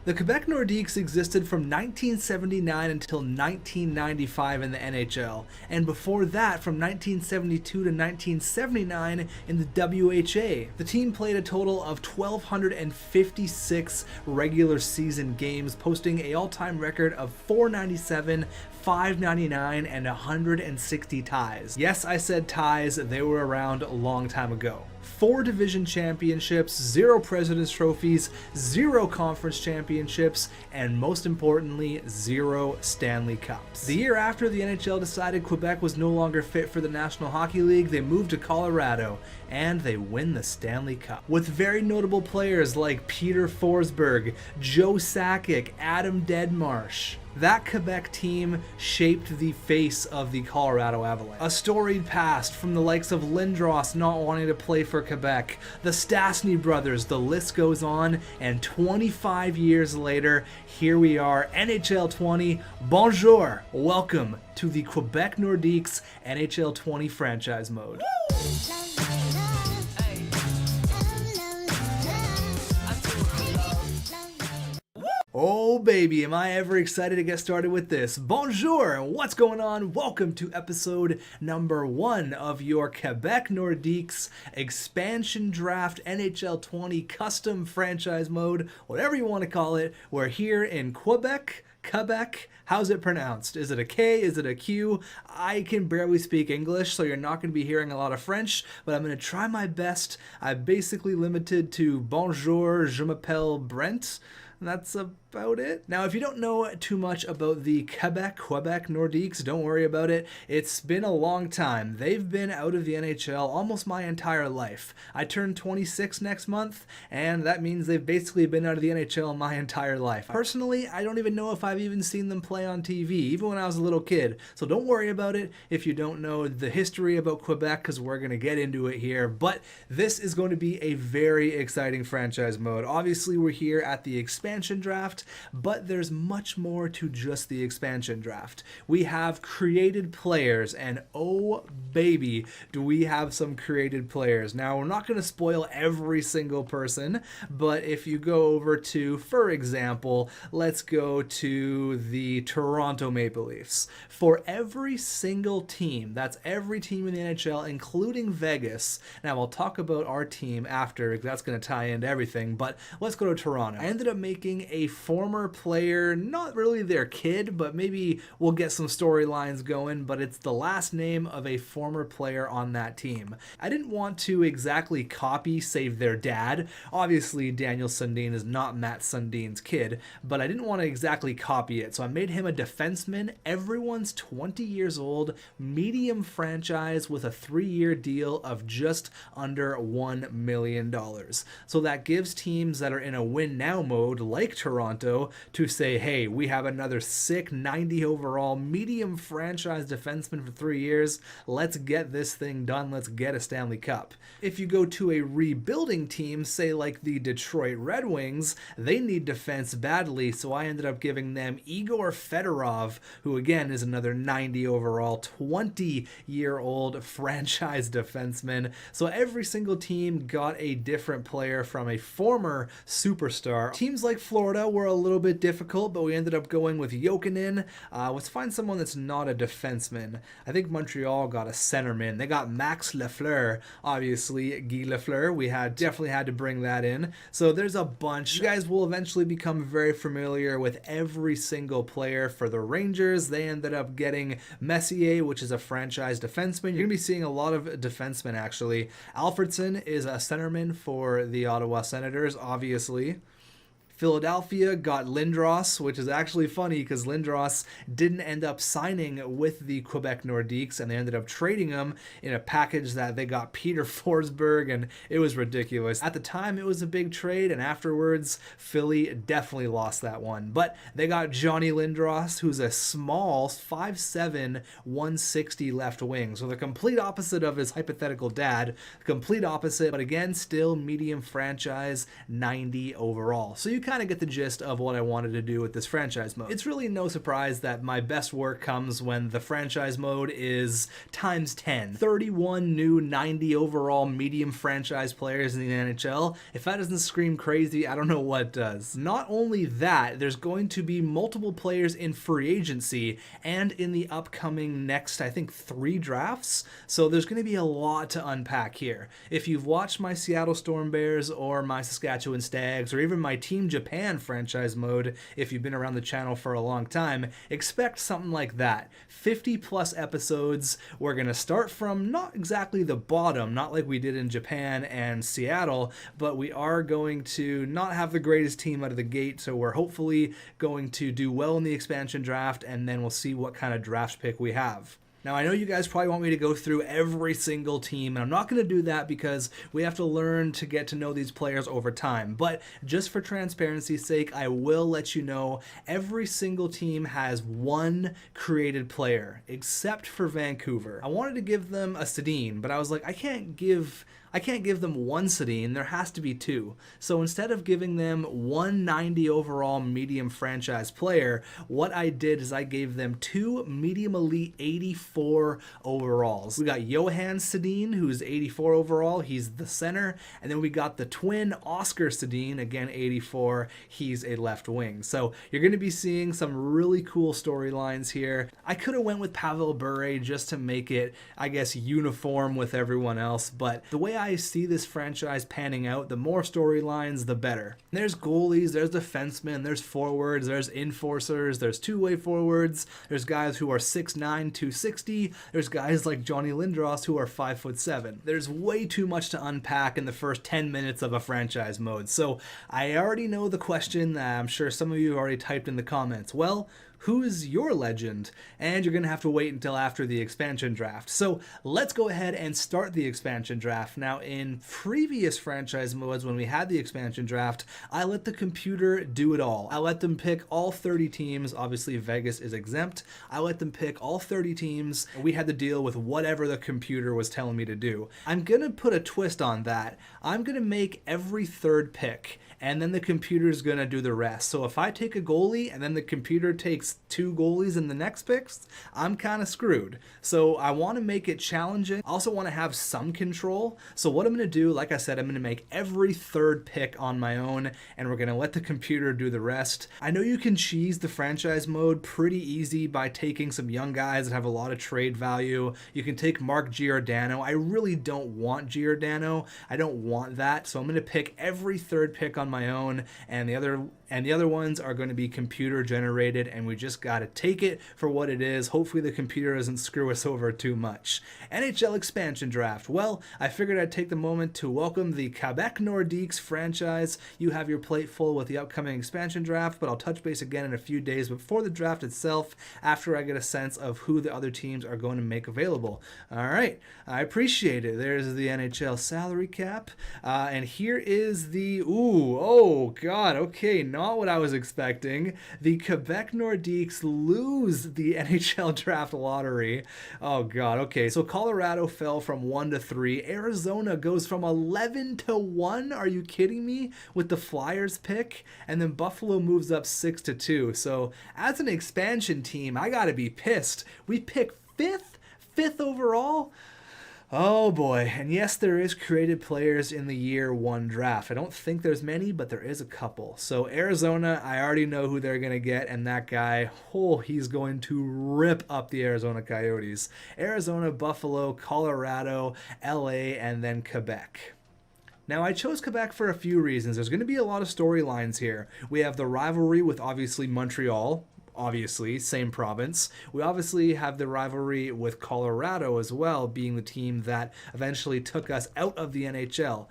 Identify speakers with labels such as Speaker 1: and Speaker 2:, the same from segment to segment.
Speaker 1: The Quebec Nordiques existed from 1979 until 1995 in the NHL, and before that from 1972 to 1979 in the WHA. The team played a total of 1,256 regular season games, posting an all-time record of 497, 599, and 160 ties. Yes, I said ties, they were around a long time ago. 4 division championships, 0 President's Trophies, 0 conference championships, and most importantly, 0 Stanley Cups. The year after the NHL decided Quebec was no longer fit for the National Hockey League, they moved to Colorado, and they win the Stanley Cup. With very notable players like Peter Forsberg, Joe Sakic, Adam Deadmarsh. That Quebec team shaped the face of the Colorado Avalanche. A storied past from the likes of Lindros not wanting to play for Quebec, the Stastny brothers, the list goes on, and 25 years later, here we are, NHL 20. Bonjour! Welcome to the Quebec Nordiques NHL 20 franchise mode. Oh baby, am I ever excited to get started with this. Bonjour, what's going on? Welcome to episode number 1 of your Quebec Nordiques expansion draft NHL 20 custom franchise mode, whatever you want to call it. We're here in Quebec. How's it pronounced? Is it a K? Is it a Q? I can barely speak English, so you're not going to be hearing a lot of French, but I'm going to try my best. I'm basically limited to bonjour, je m'appelle Brent. That's about it. Now, if you don't know too much about the Quebec Nordiques, don't worry about it. It's been a long time. They've been out of the NHL almost my entire life. I turn 26 next month, and that means they've basically been out of the NHL my entire life. Personally, I don't even know if I've even seen them play on TV, even when I was a little kid. So don't worry about it if you don't know the history about Quebec, because we're going to get into it here. But this is going to be a very exciting franchise mode. Obviously, we're here at the expansion draft, but there's much more to just the expansion draft. We have created players, and oh baby, do we have some created players. Now, we're not going to spoil every single person, but if you go over to, for example, let's go to the Toronto Maple Leafs. For every single team, that's every team in the NHL, including Vegas. Now, I'll talk about our team after, because that's going to tie into everything, but let's go to Toronto. I ended up making a former player, not really their kid, but maybe we'll get some storylines going, but it's the last name of a former player on that team. I didn't want to exactly copy, save their dad. Obviously, Daniel Sundin is not Matt Sundin's kid, but I didn't want to exactly copy it, so I made him a defenseman. Everyone's 20 years old, medium franchise with a 3-year deal of just under $1 million. So that gives teams that are in a win now mode, like Toronto, to say, hey, we have another sick 90 overall medium franchise defenseman for 3 years. Let's get this thing done. Let's get a Stanley Cup. If you go to a rebuilding team, say like the Detroit Red Wings, they need defense badly, so I ended up giving them Igor Fedorov, who again is another 90 overall, 20-year-old franchise defenseman. So every single team got a different player from a former superstar. Teams like Florida were a little bit difficult, but we ended up going with Jokinen. Let's find someone that's not a defenseman. I think Montreal got a centerman. They got Max Lafleur, obviously Guy Lafleur. We definitely had to bring that in. So there's a bunch. You guys will eventually become very familiar with every single player. For the Rangers, they ended up getting Messier, which is a franchise defenseman. You're going to be seeing a lot of defensemen, actually. Alfredson is a centerman for the Ottawa Senators, obviously. Philadelphia got Lindros, which is actually funny because Lindros didn't end up signing with the Quebec Nordiques, and they ended up trading him in a package that they got Peter Forsberg, and it was ridiculous. At the time, it was a big trade, and afterwards, Philly definitely lost that one. But they got Johnny Lindros, who's a small 5'7", 160 left wing. So the complete opposite of his hypothetical dad, complete opposite, but again, still medium franchise, 90 overall. So you kind of get the gist of what I wanted to do with this franchise mode. It's really no surprise that my best work comes when the franchise mode is times 10. 31 new 90 overall medium franchise players in the NHL. If that doesn't scream crazy, I don't know what does. Not only that, there's going to be multiple players in free agency and in the upcoming next, I think, 3 drafts. So there's going to be a lot to unpack here. If you've watched my Seattle Storm Bears or my Saskatchewan Stags or even my Team Japan franchise mode, if you've been around the channel for a long time, expect something like that. 50 plus episodes. We're going to start from not exactly the bottom, not like we did in Japan and Seattle, but we are going to not have the greatest team out of the gate, so we're hopefully going to do well in the expansion draft, and then we'll see what kind of draft pick we have. Now, I know you guys probably want me to go through every single team, and I'm not going to do that because we have to learn to get to know these players over time. But just for transparency's sake, I will let you know every single team has 1 created player, except for Vancouver. I wanted to give them a Sedin, but I was like, I can't give them 1 Sedin, there has to be 2. So instead of giving them 190 overall medium franchise player, what I did is I gave them 2 medium elite 84 overalls. We got Johan Sedin, who's 84 overall, he's the center, and then we got the twin Oscar Sedin, again 84, he's a left wing. So you're going to be seeing some really cool storylines here. I could have went with Pavel Bure just to make it, I guess, uniform with everyone else, but the way I see this franchise panning out, the more storylines, the better. There's goalies, there's defensemen, there's forwards, there's enforcers, there's two-way forwards, there's guys who are 6'9", 260, there's guys like Johnny Lindros who are 5'7". There's way too much to unpack in the first 10 minutes of a franchise mode. So I already know the question that I'm sure some of you have already typed in the comments. Well, who's your legend? And you're going to have to wait until after the expansion draft. So let's go ahead and start the expansion draft. Now, in previous franchise modes, when we had the expansion draft, I let the computer do it all. I let them pick all 30 teams. Obviously, Vegas is exempt. I let them pick all 30 teams. We had to deal with whatever the computer was telling me to do. I'm going to put a twist on that. I'm going to make every 3rd pick, and then the computer's going to do the rest. So if I take a goalie and then the computer takes 2 goalies in the next picks, I'm kind of screwed. So I want to make it challenging. I also want to have some control. So what I'm going to do, like I said, I'm going to make every 3rd pick on my own, and we're going to let the computer do the rest. I know you can cheese the franchise mode pretty easy by taking some young guys that have a lot of trade value. You can take Mark Giordano. I really don't want Giordano. I don't want that. So I'm going to pick every 3rd pick on my own, and the other ones are going to be computer generated, and we just got to take it for what it is. Hopefully the computer doesn't screw us over too much. NHL expansion draft. Well, I figured I'd take the moment to welcome the Quebec Nordiques franchise. You have your plate full with the upcoming expansion draft, but I'll touch base again in a few days before the draft itself, after I get a sense of who the other teams are going to make available. All right, I appreciate it. There's the NHL salary cap, and here is the, oh god, okay, not what I was expecting. The Quebec Nordiques lose the NHL draft lottery. Oh god, okay, so Colorado fell from 1 to 3. Arizona goes from 11 to 1. Are you kidding me? With the Flyers pick, and then Buffalo moves up 6 to 2. So as an expansion team, I gotta be pissed. We pick 5th overall. Oh boy, and yes, there is created players in the year 1 draft. I don't think there's many, but there is a couple. So Arizona, I already know who they're going to get, and that guy, oh, he's going to rip up the Arizona Coyotes. Arizona, Buffalo, Colorado, LA, and then Quebec. Now, I chose Quebec for a few reasons. There's going to be a lot of storylines here. We have the rivalry with, obviously, Montreal. Obviously, same province. We obviously have the rivalry with Colorado as well, being the team that eventually took us out of the NHL.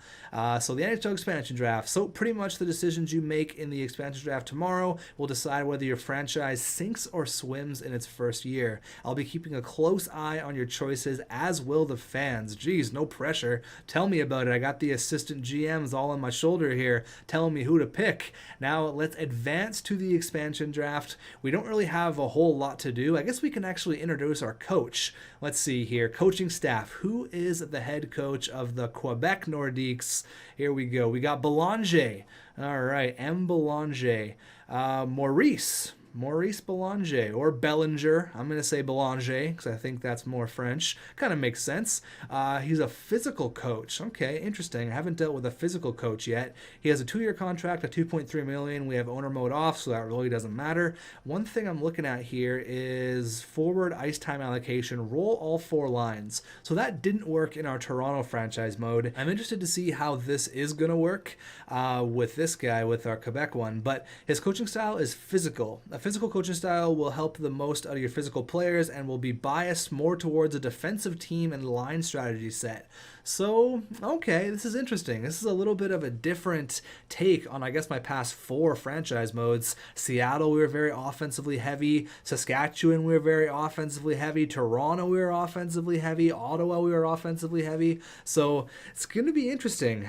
Speaker 1: So the NHL expansion draft. So pretty much the decisions you make in the expansion draft tomorrow will decide whether your franchise sinks or swims in its first year. I'll be keeping a close eye on your choices, as will the fans. Geez, no pressure. Tell me about it. I got the assistant GMs all on my shoulder here telling me who to pick. Now let's advance to the expansion draft. We don't really have a whole lot to do. I guess we can actually introduce our coach. Let's see here. Coaching staff. Who is the head coach of the Quebec Nordiques? Here we go. We got Belanger. All right, M. Belanger. Maurice Belanger, or Bellinger. I'm going to say Belanger because I think that's more French. Kind of makes sense. He's a physical coach. Okay, interesting. I haven't dealt with a physical coach yet. He has a 2-year contract, a $2.3 million. We have owner mode off, so that really doesn't matter. One thing I'm looking at here is forward ice time allocation, roll all 4 lines. So that didn't work in our Toronto franchise mode. I'm interested to see how this is going to work with this guy, with our Quebec one. But his coaching style is physical. A physical coaching style will help the most out of your physical players and will be biased more towards a defensive team and line strategy set. So, okay, this is interesting. This is a little bit of a different take on, I guess, my past 4 franchise modes. Seattle, we were very offensively heavy. Saskatchewan, we were very offensively heavy. Toronto, we were offensively heavy. Ottawa, we were offensively heavy. So, it's going to be interesting.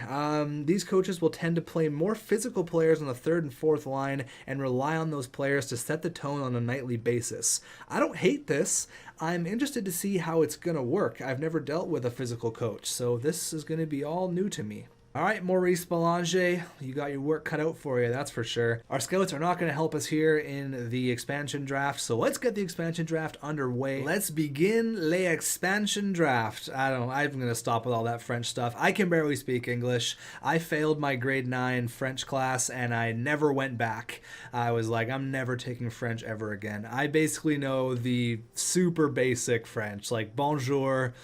Speaker 1: These coaches will tend to play more physical players on the 3rd and 4th line and rely on those players to set the tone on a nightly basis. I don't hate this. I'm interested to see how it's going to work. I've never dealt with a physical coach, so this is going to be all new to me. All right, Maurice Belanger, you got your work cut out for you, that's for sure. Our scouts are not going to help us here in the expansion draft, so let's get the expansion draft underway. Let's begin the expansion draft. I'm going to stop with all that French stuff. I can barely speak English. I failed my grade 9 French class, and I never went back. I was like, I'm never taking French ever again. I basically know the super basic French, like bonjour,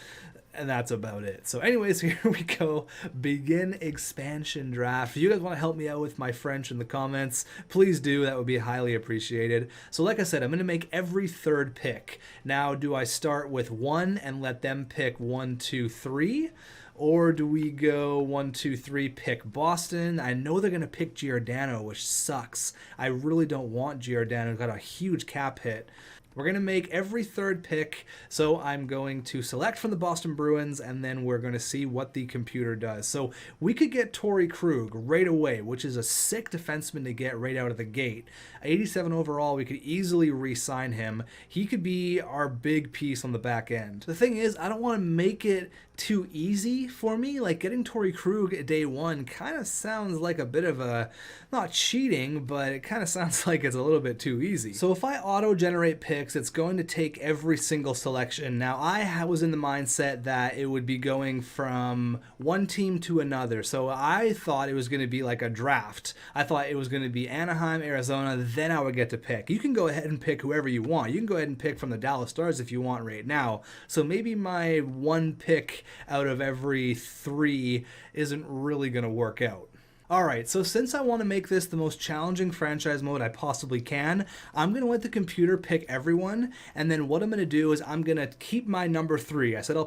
Speaker 1: and that's about it. So anyways, here we go. Begin expansion draft. If you guys want to help me out with my French in the comments, please do. That would be highly appreciated. So like I said, I'm going to make every 3rd pick. Now, do I start with 1 and let them pick 1, 2, 3? Or do we go 1, 2, 3, pick Boston? I know they're going to pick Giordano, which sucks. I really don't want Giordano. Got a huge cap hit. We're going to make every 3rd pick, so I'm going to select from the Boston Bruins, and then we're going to see what the computer does. So we could get Torrey Krug right away, which is a sick defenseman to get right out of the gate. 87 overall, we could easily re-sign him. He could be our big piece on the back end. The thing is, I don't want to make it too easy for me. Like, getting Torrey Krug at day 1 kind of sounds like a bit of a, not cheating, but it kind of sounds like it's a little bit too easy. So if I auto-generate picks, it's going to take every single selection. Now, I was in the mindset that it would be going from one team to another. So I thought it was going to be like a draft. I thought it was going to be Anaheim, Arizona, then I would get to pick. You can go ahead and pick whoever you want. You can go ahead and pick from the Dallas Stars if you want right now. So maybe my 1 pick out of every 3 isn't really going to work out. Alright, so since I want to make this the most challenging franchise mode I possibly can, I'm going to let the computer pick everyone, and then what I'm going to do is I'm going to keep my number 3. I said I'll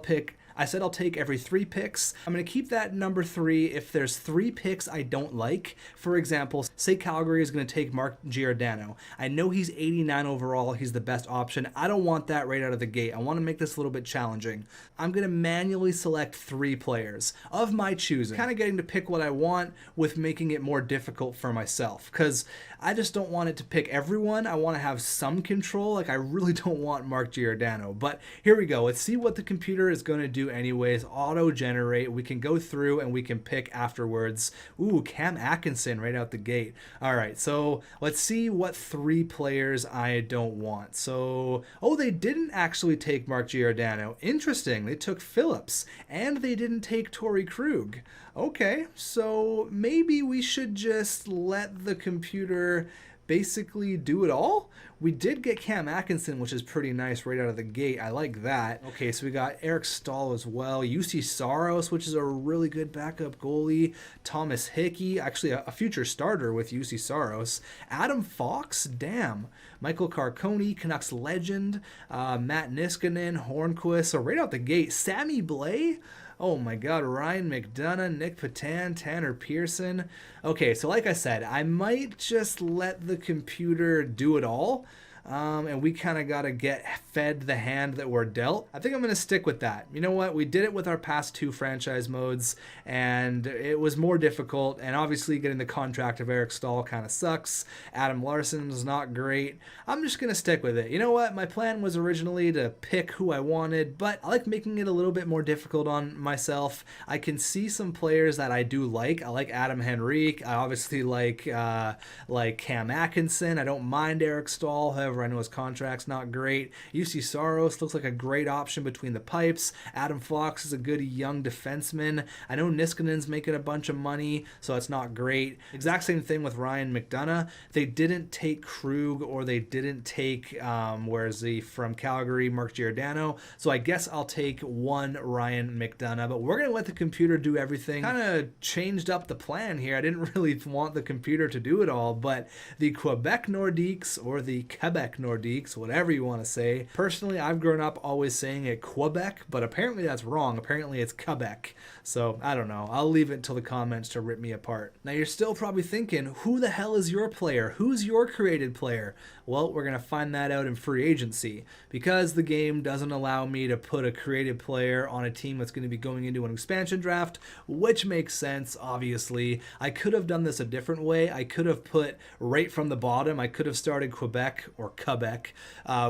Speaker 1: take every 3 picks. I'm going to keep that number 3 if there's 3 picks I don't like. For example, say Calgary is going to take Mark Giordano. I know he's 89 overall. He's the best option. I don't want that right out of the gate. I want to make this a little bit challenging. I'm going to manually select 3 players of my choosing. Kind of getting to pick what I want with making it more difficult for myself, because I just don't want it to pick everyone. I want to have some control. Like, I really don't want Mark Giordano. But here we go. Let's see what the computer is going to do anyways. Auto generate. We can go through and we can pick afterwards. Ooh, Cam Atkinson right out the gate. All right, so let's see what 3 players I don't want. So, oh, they didn't actually take Mark Giordano. Interesting. They took Phillips, and they didn't take Torrey Krug. Okay, so maybe we should just let the computer basically do it all. We did get Cam Atkinson, which is pretty nice right out of the gate. I like that. Okay, so we got Eric Stahl as well. UC Saros, which is a really good backup goalie. Thomas Hickey, actually a future starter with UC Saros. Adam Fox, damn. Michael Carcone, Canucks legend. Matt Niskanen, Hornquist. So right out the gate, Sammy Blais. Oh my God, Ryan McDonough, Nick Patan, Tanner Pearson. Okay, so like I said, I might just let the computer do it all. and we kind of got to get fed the hand that we're dealt. I think I'm going to stick with that. You know what? We did it with our past 2 franchise modes, and it was more difficult, and obviously getting the contract of Eric Stahl kind of sucks. Adam Larson is not great. I'm just going to stick with it. You know what? My plan was originally to pick who I wanted, but I like making it a little bit more difficult on myself. I can see some players that I do like. I like Adam Henrique. I obviously like Cam Atkinson. I don't mind Eric Stahl. However, I know his contract's not great. UC Saros looks like a great option between the pipes. Adam Fox is a good young defenseman. I know Niskanen's making a bunch of money, so it's not great. Exact same thing with Ryan McDonough. They didn't take Krug, or they didn't take, where is he from Calgary, Mark Giordano. So I guess I'll take one Ryan McDonough, but we're going to let the computer do everything. Kind of changed up the plan here. I didn't really want the computer to do it all, but the Quebec Nordiques, or the Quebec Nordiques, whatever you want to say. Personally, I've grown up always saying it Quebec, but apparently that's wrong. Apparently it's Quebec. So I don't know. I'll leave it until the comments to rip me apart. Now you're still probably thinking, who the hell is your player? Who's your created player? Well, we're going to find that out in free agency, because the game doesn't allow me to put a created player on a team that's going to be going into an expansion draft, which makes sense, obviously. I could have done this a different way. I could have put right from the bottom, I could have started Quebec, or Quebec,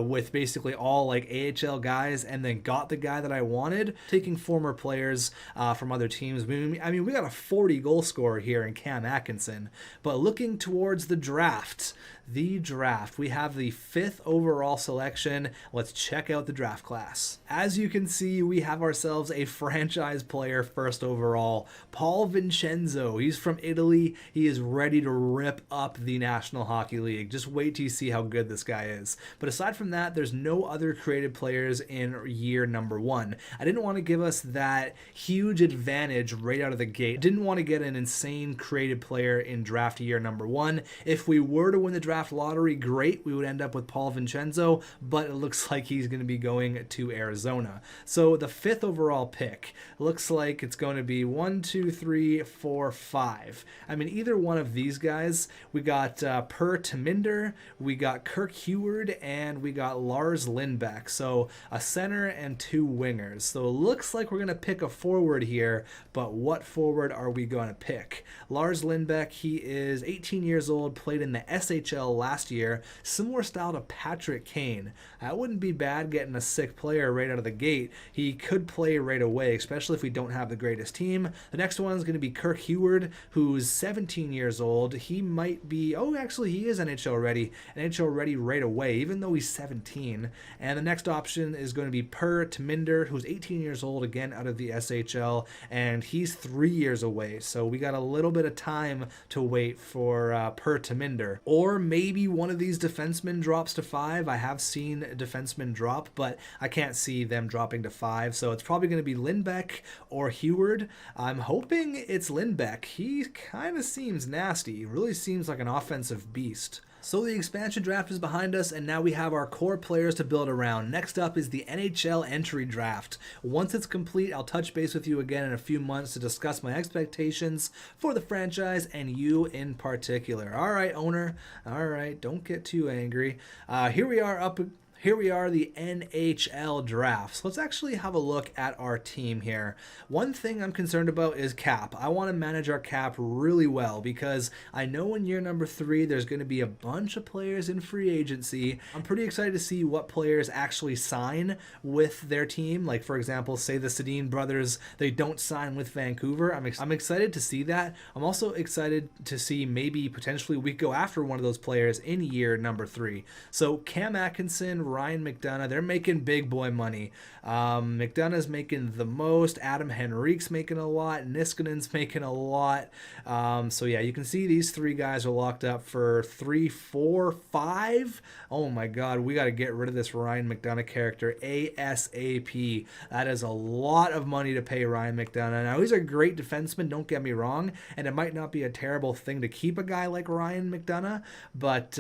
Speaker 1: with basically all like AHL guys, and then got the guy that I wanted, taking former players from other teams. I mean, we got a 40 goal scorer here in Cam Atkinson, but looking towards the draft, we have the 5th overall selection. Let's check out the draft class. As you can see, we have ourselves a franchise player 1st overall, Paul Vincenzo. He's from Italy. He is ready to rip up the National Hockey League. Just wait till you see how good this guy is. But aside from that, there's no other created players in year number 1. I didn't want to give us that huge advantage right out of the gate. Didn't want to get an insane created player in draft year number 1. If we were to win the draft lottery, great, we would end up with Paul Vincenzo, but it looks like he's going to be going to Arizona. So the 5th overall pick looks like it's going to be 1, 2, 3, 4, 5. I mean, either one of these guys. We got Per Teminder, we got Kirk Heward, and we got Lars Lindbeck. So a center and 2 wingers. So it looks like we're going to pick a forward here, but what forward are we going to pick? Lars Lindbeck, he is 18 years old, played in the SHL last year, similar style to Patrick Kane. That wouldn't be bad, getting a sick player right out of the gate. He could play right away, especially if we don't have the greatest team. The next one is going to be Kirk Heward, who's 17 years old. He might be, actually he is NHL ready right away, even though he's 17. And the next option is going to be Per Teminder, who's 18 years old, again out of the SHL, and he's 3 years away. So we got a little bit of time to wait for Per Teminder. Or maybe one of these defensemen drops to 5. I have seen defensemen drop, but I can't see them dropping to 5. So it's probably going to be Lindbeck or Heward. I'm hoping it's Lindbeck. He kind of seems nasty. He really seems like an offensive beast. So the expansion draft is behind us, and now we have our core players to build around. Next up is the NHL entry draft. Once it's complete, I'll touch base with you again in a few months to discuss my expectations for the franchise and you in particular. All right, owner. All right, don't get too angry. Here we are, the NHL draft. So let's actually have a look at our team here. One thing I'm concerned about is cap. I want to manage our cap really well, because I know in year number 3 there's going to be a bunch of players in free agency. I'm pretty excited to see what players actually sign with their team. Like, for example, say the Sedin brothers, they don't sign with Vancouver. I'm excited to see that. I'm also excited to see maybe potentially we go after one of those players in year number 3. So Cam Atkinson, Ryan McDonough, they're making big boy money. McDonough's making the most. Adam Henrique's making a lot. Niskanen's making a lot. So yeah, you can see these 3 guys are locked up for 3, 4, 5. Oh my God, we got to get rid of this Ryan McDonough character ASAP. That is a lot of money to pay Ryan McDonough. Now, he's a great defenseman, don't get me wrong, and it might not be a terrible thing to keep a guy like Ryan McDonough, but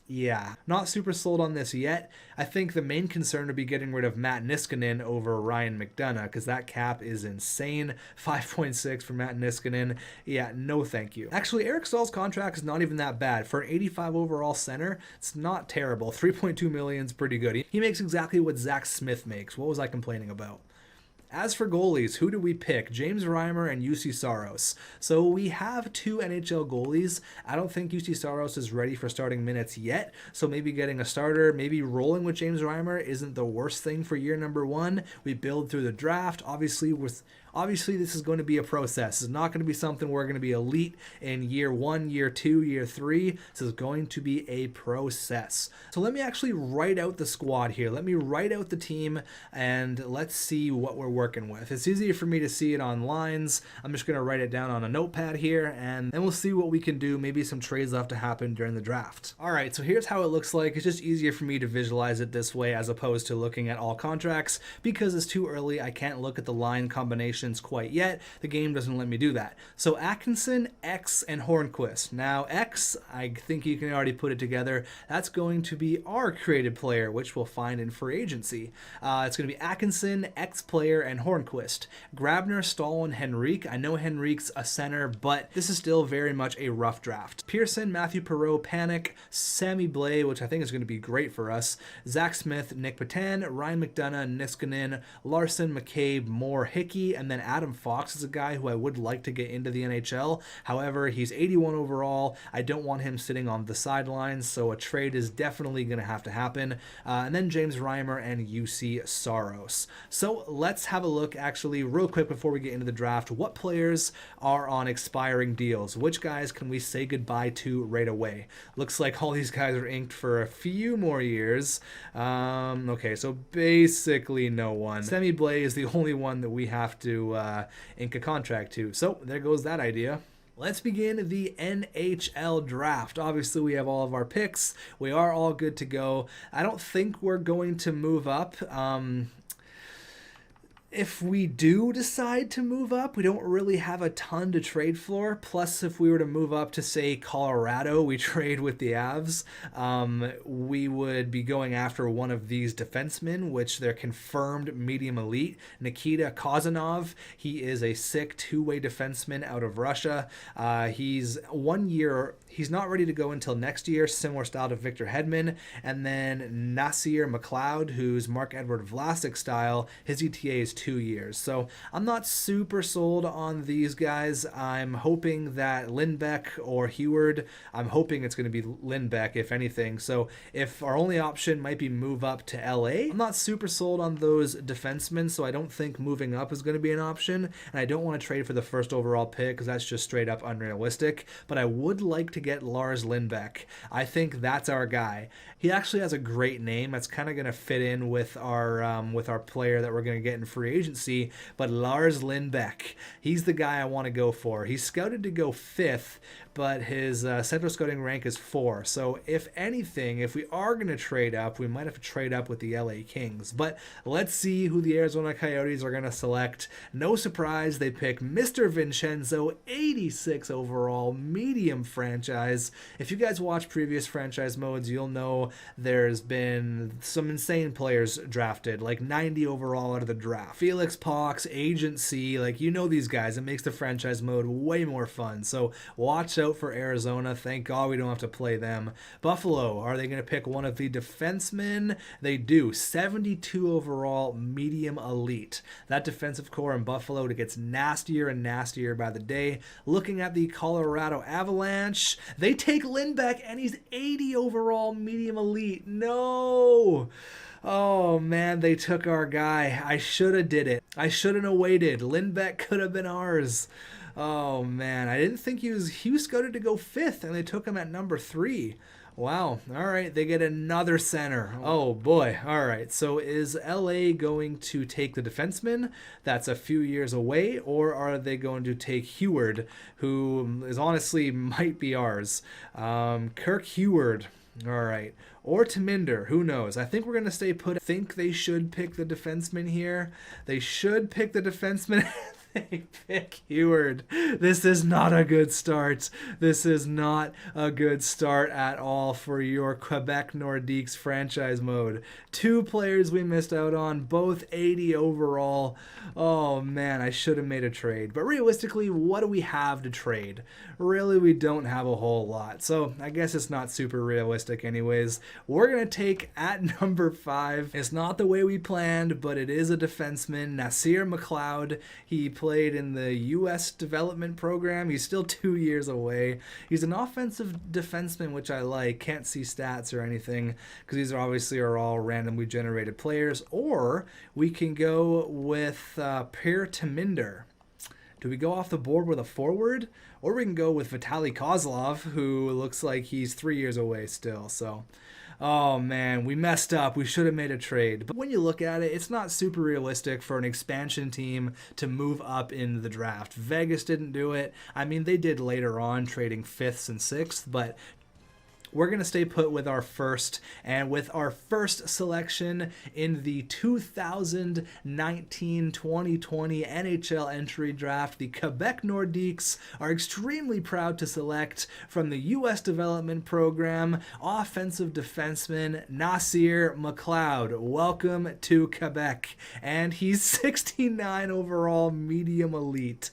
Speaker 1: yeah, not super sold on this yet. yet. I think the main concern would be getting rid of Matt Niskanen over Ryan McDonough, because that cap is insane. 5.6 for Matt Niskanen. Yeah, no thank you. Actually, Eric Stahl's contract is not even that bad. For an 85 overall center, it's not terrible. 3.2 million is pretty good. He makes exactly what Zach Smith makes. What was I complaining about? As for goalies, who do we pick? James Reimer and UC Saros. So we have 2 NHL goalies. I don't think UC Saros is ready for starting minutes yet, so maybe getting a starter, maybe rolling with James Reimer isn't the worst thing for year number 1. We build through the draft. Obviously, this is going to be a process. It's not going to be something we're going to be elite in year 1, year 2, year 3. This is going to be a process. So let me actually write out the squad here. Let me write out the team, and let's see what we're working with. It's easier for me to see it on lines. I'm just going to write it down on a notepad here, and then we'll see what we can do. Maybe some trades will have to happen during the draft. All right, so here's how it looks like. It's just easier for me to visualize it this way as opposed to looking at all contracts. Because it's too early, I can't look at the line combination quite yet. The game doesn't let me do that. So Atkinson, X, and Hornquist. Now X, I think you can already put it together. That's going to be our created player, which we'll find in free agency. It's going to be Atkinson, X player, and Hornquist. Grabner, Stahl, and Henrique. I know Henrique's a center, but this is still very much a rough draft. Pearson, Matthew Perreault, Panic, Sammy Blais, which I think is going to be great for us. Zach Smith, Nick Patan, Ryan McDonough, Niskanen, Larson, McCabe, Moore, Hickey, and then Adam Fox is a guy who I would like to get into the NHL. However, he's 81 overall. I don't want him sitting on the sidelines, so a trade is definitely going to have to happen. And then James Reimer and UC Saros. So let's have a look actually real quick before we get into the draft. What players are on expiring deals? Which guys can we say goodbye to right away? Looks like all these guys are inked for a few more years. Okay, so basically no one. Sammy Blais is the only one that we have to ink a contract to. So there goes that idea. Let's begin the NHL draft. Obviously, we have all of our picks. We are all good to go. I don't think we're going to move up. If we do decide to move up, we don't really have a ton to trade for. Plus, if we were to move up to, say, Colorado, we trade with the Avs, we would be going after one of these defensemen, which they're confirmed medium elite. Nikita Kozanov, he is a sick two-way defenseman out of Russia. He's 1 year... He's not ready to go until next year, similar style to Victor Hedman. And then Nasir McLeod, who's Mark-Edward Vlasic style, his ETA is 2 years. So I'm not super sold on these guys. I'm hoping that Lindbeck or Heward, I'm hoping it's going to be Lindbeck, if anything. So if our only option might be move up to LA, I'm not super sold on those defensemen, so I don't think moving up is going to be an option. And I don't want to trade for the first overall pick because that's just straight up unrealistic. But I would like to get Lars Lindbeck. I think that's our guy. He actually has a great name. That's kind of going to fit in with our player that we're going to get in free agency. But Lars Lindbeck, he's the guy I want to go for. He's scouted to go 5th, but his central scouting rank is 4. So if anything, if we are going to trade up, we might have to trade up with the LA Kings. But let's see who the Arizona Coyotes are going to select. No surprise, they pick Mr. Vincenzo, 86 overall, medium franchise. If you guys watch previous franchise modes, you'll know there's been some insane players drafted, like 90 overall out of the draft. Felix Pox, Agency, like you know these guys. It makes the franchise mode way more fun. So watch out for Arizona. Thank God we don't have to play them. Buffalo, are they going to pick one of the defensemen? They do. 72 overall, medium elite. That defensive core in Buffalo, it gets nastier and nastier by the day. Looking at the Colorado Avalanche, they take Lindbeck and he's 80 overall, medium elite. No! Oh man, they took our guy. I should have did it. I shouldn't have waited. Lindbeck could have been ours. Oh man, I didn't think he was scouted to go 5th, and they took him at number 3. Wow. All right, they get another center. Oh boy. All right. So is LA going to take the defenseman that's a few years away, or are they going to take Heward, who is honestly might be ours? Kirk Heward. All right. Or Taminder. Who knows? I think we're going to stay put. I think they should pick the defenseman here. They should pick the defenseman. They pick Heward. This is not a good start. This is not a good start at all for your Quebec Nordiques franchise mode. 2 players we missed out on, both 80 overall. Oh man, I should have made a trade. But realistically, what do we have to trade? Really, we don't have a whole lot. So I guess it's not super realistic anyways. We're going to take at number 5. It's not the way we planned, but it is a defenseman, Nasir McLeod. He played in the U.S. development program. He's still 2 years away. He's an offensive defenseman, which I like. Can't see stats or anything because these obviously are all randomly generated players. Or we can go with Per Taminder. Do we go off the board with a forward? Or we can go with Vitaly Kozlov, who looks like he's 3 years away still. So, oh man, we messed up. We should have made a trade. But when you look at it, it's not super realistic for an expansion team to move up in the draft. Vegas didn't do it. I mean, they did later on, trading 5th and 6th, but we're going to stay put with our first, and with our first selection in the 2019-2020 NHL entry draft, the Quebec Nordiques are extremely proud to select from the U.S. development program offensive defenseman Nasir McLeod. Welcome to Quebec, and he's 69 overall, medium elite.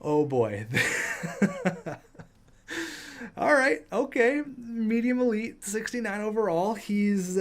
Speaker 1: Oh boy. All right, okay, medium elite, 69 overall. He's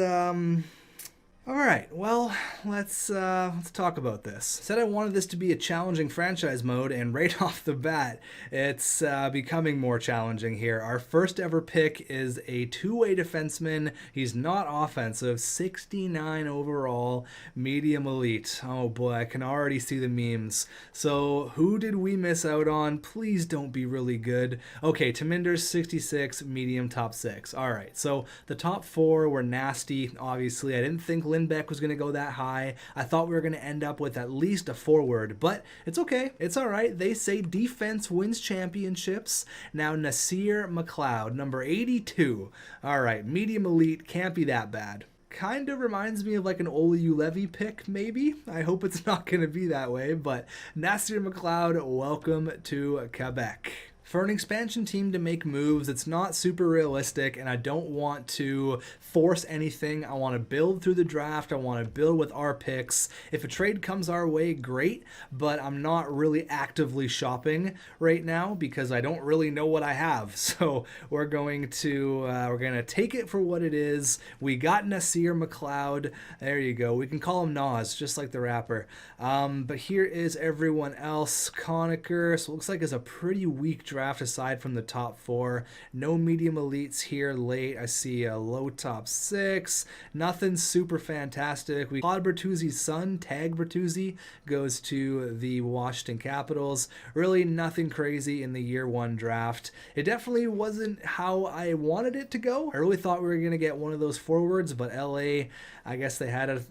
Speaker 1: all right. Well, let's talk about this. Said I wanted this to be a challenging franchise mode, and right off the bat, it's becoming more challenging here. Our first ever pick is a 2-way defenseman. He's not offensive, 69 overall, medium elite. Oh boy, I can already see the memes. So who did we miss out on? Please don't be really good. Okay, Taminder's 66, medium, top 6. All right, so the top 4 were nasty, obviously. I didn't think Lindbeck was going to go that high. I thought we were going to end up with at least a forward, but it's okay. It's all right. They say defense wins championships. Now, Nasir McLeod, number 82. All right, medium elite, can't be that bad. Kind of reminds me of like an Ole Levy pick, maybe. I hope it's not going to be that way, but Nasir McLeod, welcome to Quebec. For an expansion team to make moves, it's not super realistic, and I don't want to force anything. I want to build through the draft. I want to build with our picks. If a trade comes our way, great, but I'm not really actively shopping right now because I don't really know what I have. So we're going to take it for what it is. We got Nasir McLeod. There you go. We can call him Nas, just like the rapper. But here is everyone else. Conacher. So it looks like it's a pretty weak draft aside from the top 4. No medium elites here late. I see a low top 6. Nothing super fantastic. Claude Bertuzzi's son, Tag Bertuzzi, goes to the Washington Capitals. Really nothing crazy in the year 1 draft. It definitely wasn't how I wanted it to go. I really thought we were going to get one of those forwards, but LA, I guess they had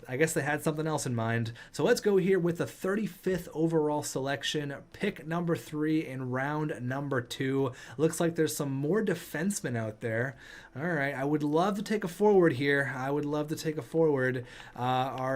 Speaker 1: something else in mind. So let's go here with the 35th overall selection, pick number 3 in round number 2. Looks like there's some more defensemen out there. All right, I would love to take a forward here. Our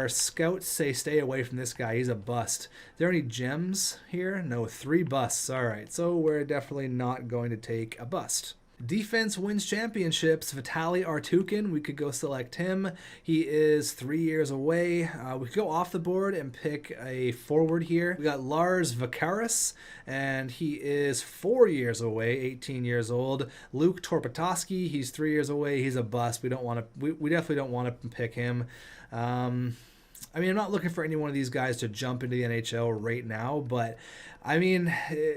Speaker 1: scouts say stay away from this guy. He's a bust. Are there any gems here? No, 3 busts. All right, so we're definitely not going to take a bust. Defense wins championships. Vitaly Artukin, we could go select him. He is 3 years away. We could go off the board and pick a forward here. We got Lars Vakaris, and he is 4 years away, 18 years old. Luke Torpatoski, he's 3 years away. He's a bust. We definitely don't want to pick him. I mean, I'm not looking for any one of these guys to jump into the NHL right now, but I mean,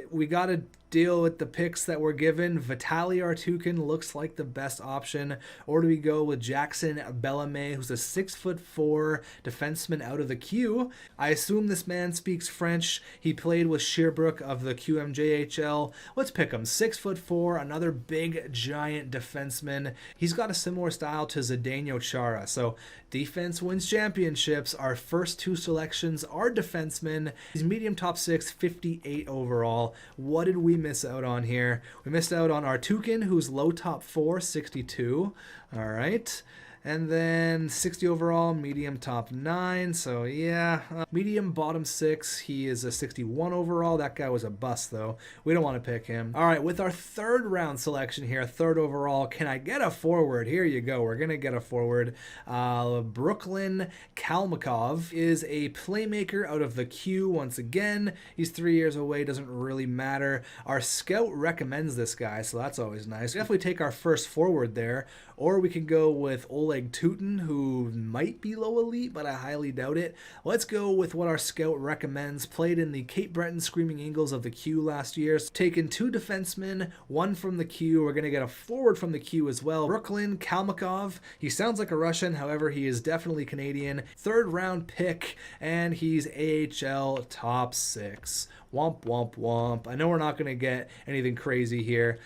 Speaker 1: we got to deal with the picks that were given. Vitaly Artukin looks like the best option. Or do we go with Jackson Bellamé, who's a 6'4" defenseman out of the Q? I assume this man speaks French. He played with Sherbrooke of the QMJHL. Let's pick him. 6'4", another big, giant defenseman. He's got a similar style to Zdeno Chara. So defense wins championships. Our first 2 selections are defensemen. He's medium top 6, 58 overall. What did we miss out on here? We missed out on Artukin, who's low top 4, 62. All right. And then 60 overall, medium top 9. So yeah, medium bottom 6. He is a 61 overall. That guy was a bust though. We don't want to pick him. All right, with our third round selection here, third overall, can I get a forward? Here you go. We're going to get a forward. Brooklyn Kalmakov is a playmaker out of the Q once again. He's 3 years away. Doesn't really matter. Our scout recommends this guy, so that's always nice. Definitely take our first forward there. Or we can go with Oleg Tutin, who might be low elite, but I highly doubt it. Let's go with what our scout recommends. Played in the Cape Breton Screaming Eagles of the Q last year. Taken 2 defensemen, 1 from the Q. We're going to get a forward from the Q as well. Brooklyn Kalmakov. He sounds like a Russian, however, he is definitely Canadian. Third round pick, and he's AHL top 6. Womp, womp, womp. I know we're not going to get anything crazy here.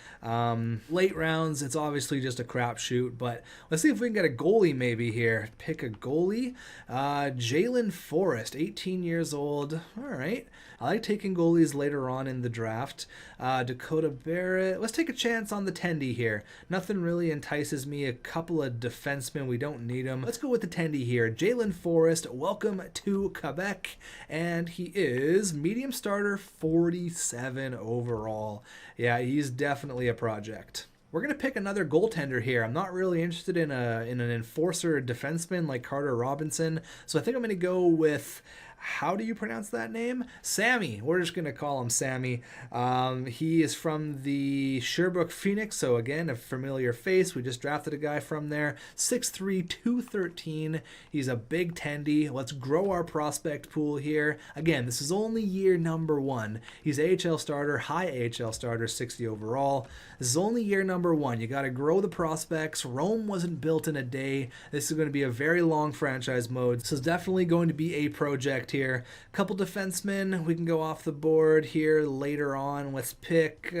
Speaker 1: Late rounds, it's obviously just a crapshoot, but let's see if we can get a goalie maybe here. Pick a goalie. Jalen Forrest, 18 years old. All right. I like taking goalies later on in the draft. Dakota Barrett. Let's take a chance on the Tendy here. Nothing really entices me. A couple of defensemen. We don't need them. Let's go with the Tendy here. Jalen Forrest, welcome to Quebec. And he is medium starter, 47 overall. Yeah, he's definitely a project. We're going to pick another goaltender here. I'm not really interested in an enforcer defenseman like Carter Robinson. So I think I'm going to go with... How do you pronounce that name? Sammy. We're just going to call him Sammy. He is from the Sherbrooke Phoenix. So again, a familiar face. We just drafted a guy from there. 6'3", 213. He's a big tendy. Let's grow our prospect pool here. Again, this is only year number 1. He's AHL starter, high AHL starter, 60 overall. This is only year number 1. You got to grow the prospects. Rome wasn't built in a day. This is going to be a very long franchise mode. This is definitely going to be a project here. Couple defensemen we can go off the board here later on. Let's pick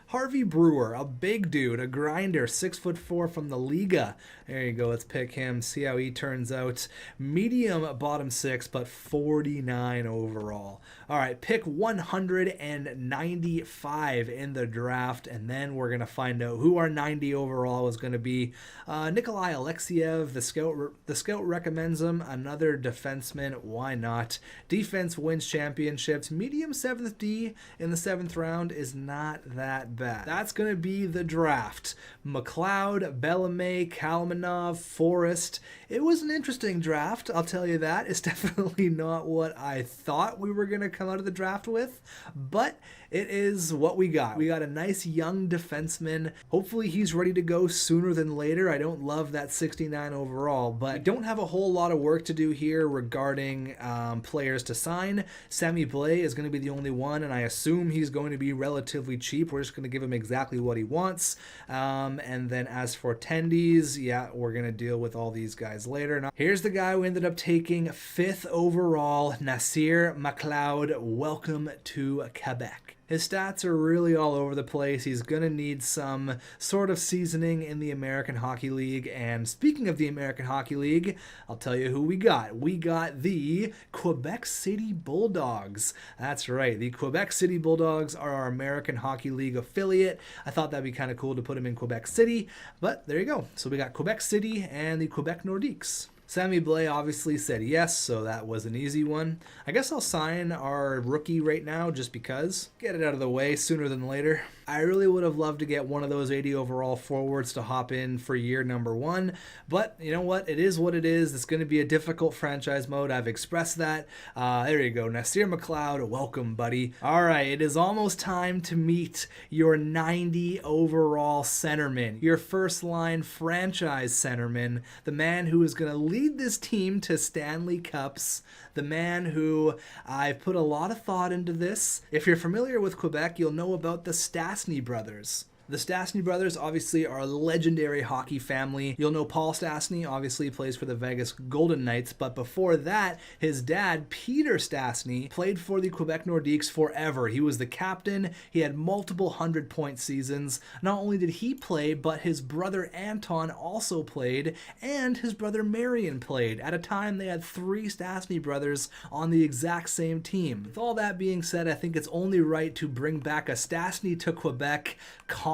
Speaker 1: Harvey Brewer, a big dude, a grinder, 6'4" from the Liga. There you go. Let's pick him. See how he turns out. Medium bottom 6, but 49 overall. All right, pick 195 in the draft, and then we're gonna find out who our 90 overall is gonna be. Nikolai Alexiev, the scout recommends him. Another defenseman. Why not? Defense wins championships. Medium 7th D in the 7th round is not that bad. That's going to be the draft. McLeod, Bellamé, Kalmanov, Forrest. It was an interesting draft, I'll tell you that. It's definitely not what I thought we were going to come out of the draft with, but it is what we got. We got a nice young defenseman. Hopefully he's ready to go sooner than later. I don't love that 69 overall, but I don't have a whole lot of work to do here regarding players to sign. Sammy Blais is going to be the only one, and I assume he's going to be relatively cheap. We're just going to give him exactly what he wants. And then as for tendies, yeah, we're going to deal with all these guys later. Now, here's the guy we ended up taking 5th overall, Nasir McLeod. Welcome to Quebec. His stats are really all over the place. He's going to need some sort of seasoning in the American Hockey League. And speaking of the American Hockey League, I'll tell you who we got. We got the Quebec City Bulldogs. That's right. The Quebec City Bulldogs are our American Hockey League affiliate. I thought that'd be kind of cool to put him in Quebec City. But there you go. So we got Quebec City and the Quebec Nordiques. Sammy Blais obviously said yes, so that was an easy one. I guess I'll sign our rookie right now just because. Get it out of the way sooner than later. I really would have loved to get one of those 80 overall forwards to hop in for year number 1, but you know what? It is what it is. It's going to be a difficult franchise mode. I've expressed that. There you go. Nasir McLeod, welcome, buddy. All right, it is almost time to meet your 90 overall centerman, your first line franchise centerman, the man who is going to lead this team to Stanley Cups, the man who I've put a lot of thought into this. If you're familiar with Quebec, you'll know about the Stastny brothers. The Stastny brothers obviously are a legendary hockey family. You'll know Paul Stastny obviously plays for the Vegas Golden Knights, but before that, his dad, Peter Stastny, played for the Quebec Nordiques forever. He was the captain. He had multiple 100-point seasons. Not only did he play, but his brother Anton also played, and his brother Marion played. At a time, they had 3 Stastny brothers on the exact same team. With all that being said, I think it's only right to bring back a Stastny to Quebec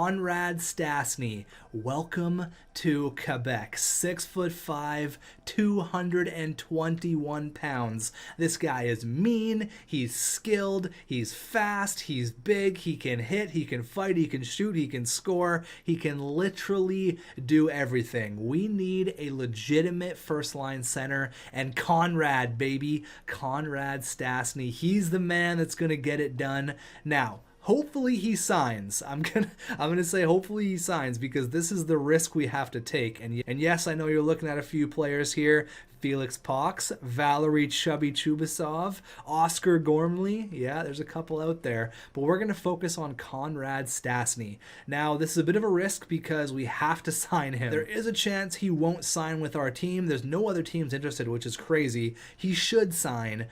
Speaker 1: Conrad Stastny. Welcome to Quebec. 6'5", 221 pounds. This guy is mean, he's skilled, he's fast, he's big, he can hit, he can fight, he can shoot, he can score, he can literally do everything. We need a legitimate first line center, and Conrad, baby, Conrad Stastny, he's the man that's gonna get it done. Now, hopefully he signs. I'm gonna say hopefully he signs, because this is the risk we have to take. And yes, I know you're looking at a few players here. Felix Pox, Valery Chubisov, Oscar Gormley. Yeah, there's a couple out there. But we're going to focus on Conrad Stastny. Now, this is a bit of a risk because we have to sign him. There is a chance he won't sign with our team. There's no other teams interested, which is crazy. He should sign.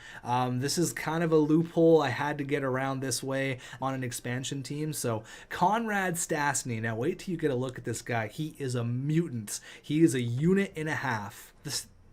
Speaker 1: This is kind of a loophole I had to get around this way on an expansion team. So, Conrad Stastny. Now, wait till you get a look at this guy. He is a mutant. He is a unit and a half.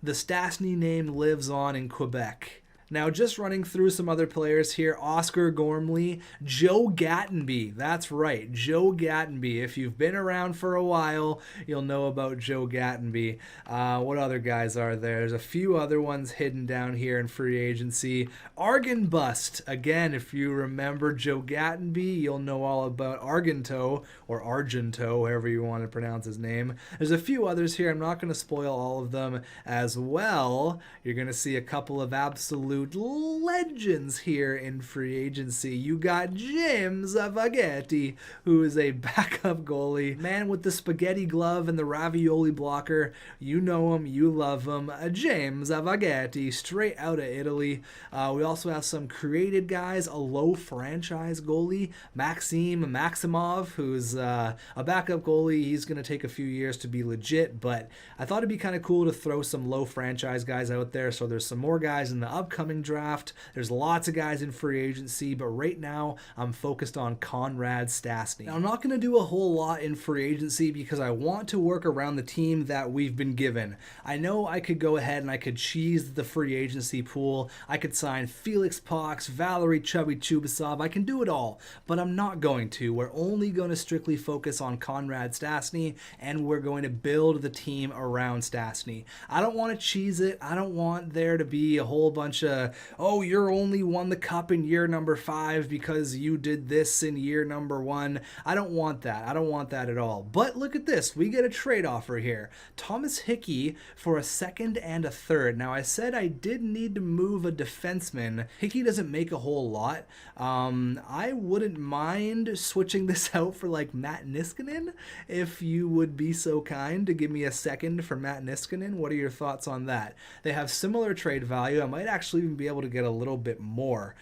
Speaker 1: The Stastny name lives on in Quebec. Now, just running through some other players here, Oscar Gormley, Joe Gattenby. That's right, Joe Gattenby. If you've been around for a while, you'll know about Joe Gattenby. What other guys are there? There's a few other ones hidden down here in free agency. Argon Bust. Again, if you remember Joe Gattenby, you'll know all about Argento, or Argento, however you want to pronounce his name. There's a few others here. I'm not going to spoil all of them as well. You're going to see a couple of absolute legends here in free agency. You got James Avagetti, who is a backup goalie, man with the spaghetti glove and the ravioli blocker. You know him, you love him. James Avagetti, straight out of Italy. We also have some created guys, a low franchise goalie, Maxim Maximov, who's a backup goalie. He's going to take a few years to be legit, but I thought it'd be kind of cool to throw some low franchise guys out there. So there's some more guys in the upcoming draft. There's lots of guys in free agency, but right now I'm focused on Conrad Stastny. Now, I'm not going to do a whole lot in free agency because I want to work around the team that we've been given. I know I could go ahead and I could cheese the free agency pool. I could sign Felix Pox, Valery Chubisov. I can do it all, but I'm not going to. We're only going to strictly focus on Conrad Stastny, and we're going to build the team around Stastny. I don't want to cheese it. I don't want there to be a whole bunch of oh, you're only won the cup in year number 5 because you did this in year number 1. I don't want that. I don't want that at all. But look at this. We get a trade offer here. Thomas Hickey for a second and a third. Now, I said I did need to move a defenseman. Hickey doesn't make a whole lot. I wouldn't mind switching this out for like Matt Niskanen, if you would be so kind to give me a second for Matt Niskanen. What are your thoughts on that? They have similar trade value. I might actually even be able to get a little bit more.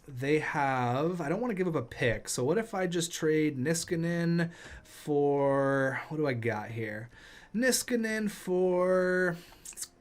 Speaker 1: They have, I don't want to give up a pick, so what if I just trade Niskanen for, what do I got here? Niskanen for,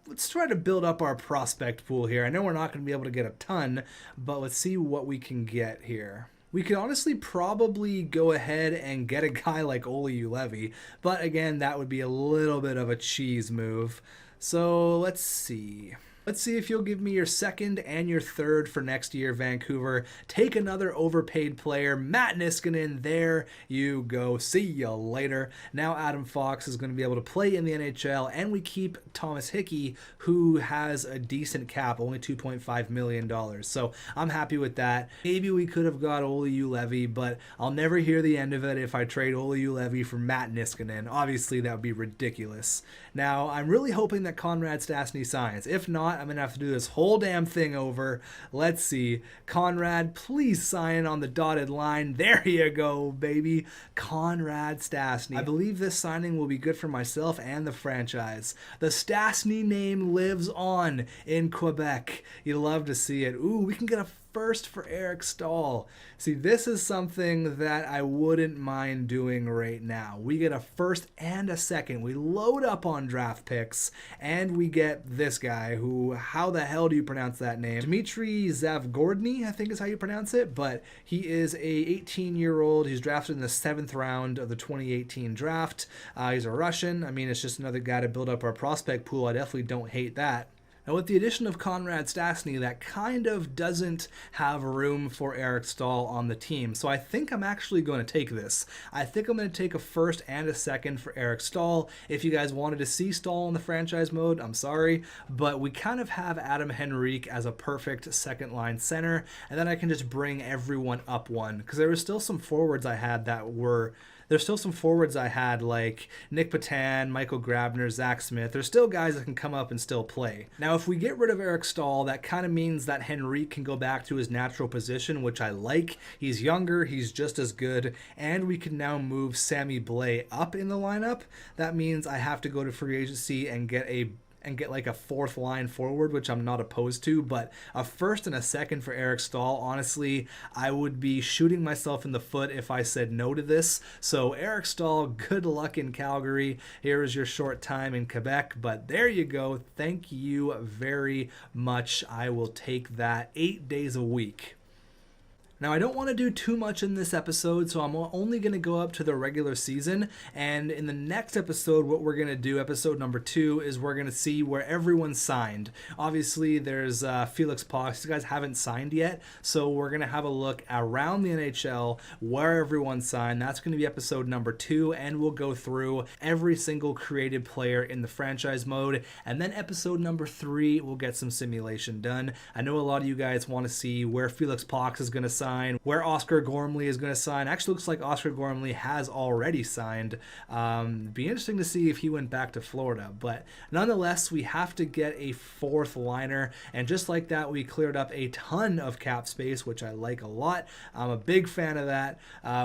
Speaker 1: let's try to build up our prospect pool here. I know we're not going to be able to get a ton, but let's see what we can get here. We could honestly probably go ahead and get a guy like Olli Juolevi, but again, that would be a little bit of a cheese move. So let's see. Let's see if you'll give me your second and your third for next year, Vancouver. Take another overpaid player, Matt Niskanen. There you go. See you later. Now Adam Fox is going to be able to play in the NHL, and we keep Thomas Hickey, who has a decent cap, only $2.5 million. So I'm happy with that. Maybe we could have got Olli Juolevi, but I'll never hear the end of it if I trade Olli Juolevi for Matt Niskanen. Obviously, that would be ridiculous. Now, I'm really hoping that Conrad Stastny signs. If not, I'm going to have to do this whole damn thing over. Let's see. Conrad, please sign on the dotted line. There you go, baby. Conrad Stastny. I believe this signing will be good for myself and the franchise. The Stastny name lives on in Quebec. You love to see it. Ooh, we can get a first for Eric Stahl. See, this is something that I wouldn't mind doing right now. We get a first and a second. We load up on draft picks, and we get this guy who, how the hell do you pronounce that name? Dmitry Zavgordny, I think is how you pronounce it, but he is a 18-year-old. He's drafted in the 7th round of the 2018 draft. He's a Russian. I mean, it's just another guy to build up our prospect pool. I definitely don't hate that. Now, with the addition of Conrad Stastny, that kind of doesn't have room for Eric Staal on the team. So I think I'm actually going to take this. I think I'm going to take a first and a second for Eric Staal. If you guys wanted to see Staal in the franchise mode, I'm sorry. But we kind of have Adam Henrique as a perfect second line center. And then I can just bring everyone up one. Because there were still some forwards I had that were... There's still some forwards I had like Nick Patan, Michael Grabner, Zach Smith. There's still guys that can come up and still play. Now, if we get rid of Eric Staal, that kind of means that Henrique can go back to his natural position, which I like. He's younger, he's just as good, and we can now move Sammy Blais up in the lineup. That means I have to go to free agency and get like a fourth line forward, which I'm not opposed to, but a first and a second for Eric Staal, honestly, I would be shooting myself in the foot if I said no to this. So Eric Staal, good luck in Calgary. Here is your short time in Quebec, but there you go. Thank you very much. I will take that 8 days a week. Now, I don't want to do too much in this episode, so I'm only going to go up to the regular season, and in the next episode, what we're going to do, episode number 2, is we're going to see where everyone signed. Obviously, there's Felix Pox. These guys haven't signed yet, so we're going to have a look around the NHL, where everyone signed. That's going to be episode number 2, and we'll go through every single created player in the franchise mode, and then episode number 3, we'll get some simulation done. I know a lot of you guys want to see where Felix Pox is going to sign, where Oscar Gormley is going to sign. Actually, looks like Oscar Gormley has already signed. Be interesting to see if he went back to Florida. But nonetheless, we have to get a fourth liner. And just like that, we cleared up a ton of cap space, which I like a lot. I'm a big fan of that.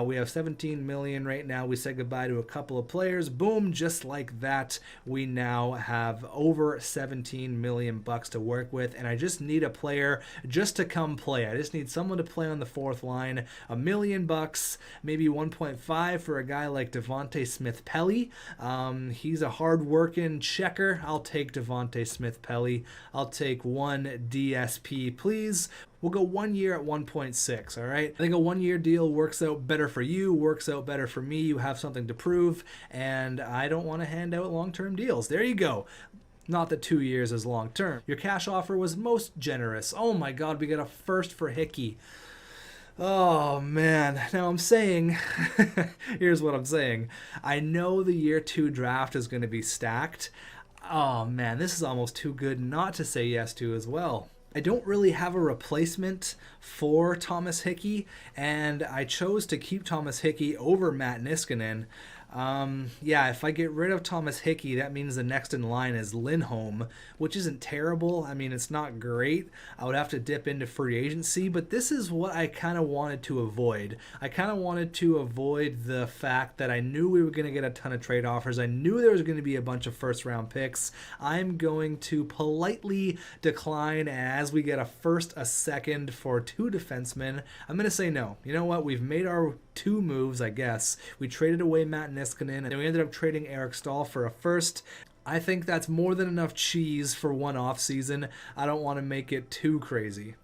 Speaker 1: We have 17 million right now. We said goodbye to a couple of players. Boom, just like that, we now have over 17 million bucks to work with. And I just need a player just to come play. I just need someone to play on the fourth line. $1 million, maybe 1.5 for a guy like Devontae Smith-Pelly. He's a hard-working checker. I'll take Devontae Smith-Pelly. I'll take one DSP, please. We'll go 1 year at 1.6, all right? I think a 1 year deal works out better for you, works out better for me. You have something to prove, and I don't want to hand out long-term deals. There you go. Not that 2 years is long-term. Your cash offer was most generous. Oh my God, we got a first for Hickey. Oh man, now I'm saying, here's what I'm saying. I know the year 2 draft is going to be stacked. Oh man, this is almost too good not to say yes to as well. I don't really have a replacement for Thomas Hickey, and I chose to keep Thomas Hickey over Matt Niskanen. Yeah, if I get rid of Thomas Hickey, that means the next in line is Lindholm, which isn't terrible. I mean, it's not great. I would have to dip into free agency, but this is what I kind of wanted to avoid. I kind of wanted to avoid the fact that I knew we were going to get a ton of trade offers. I knew there was going to be a bunch of first-round picks. I'm going to politely decline as we get a first, a second for 2 defensemen. I'm going to say no. You know what? We've made our 2 moves, I guess. We traded away Matt Niskanen, and we ended up trading Eric Staal for a first. I think that's more than enough cheese for one off season. I don't want to make it too crazy.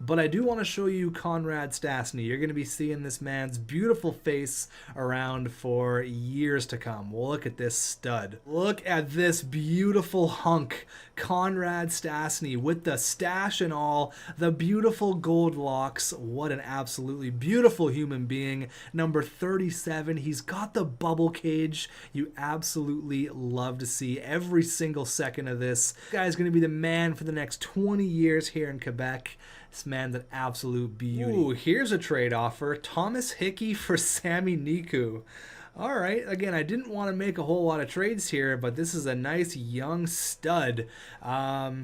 Speaker 1: But I do want to show you Conrad Stastny. You're going to be seeing this man's beautiful face around for years to come. Well, look at this stud. Look at this beautiful hunk. Conrad Stastny with the stash and all, the beautiful gold locks. What an absolutely beautiful human being. Number 37, he's got the bubble cage. You absolutely love to see every single second of this. This guy's going to be the man for the next 20 years here in Quebec. This man's an absolute beauty. Ooh, here's a trade offer. Thomas Hickey for Sami Niku. All right, again, I didn't want to make a whole lot of trades here, but this is a nice young stud.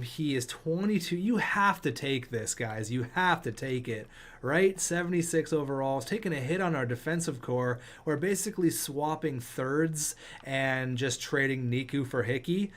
Speaker 1: He is 22. You have to take this, guys. You have to take it, right? 76 overall. Taking a hit on our defensive core. We're basically swapping thirds and just trading Niku for Hickey.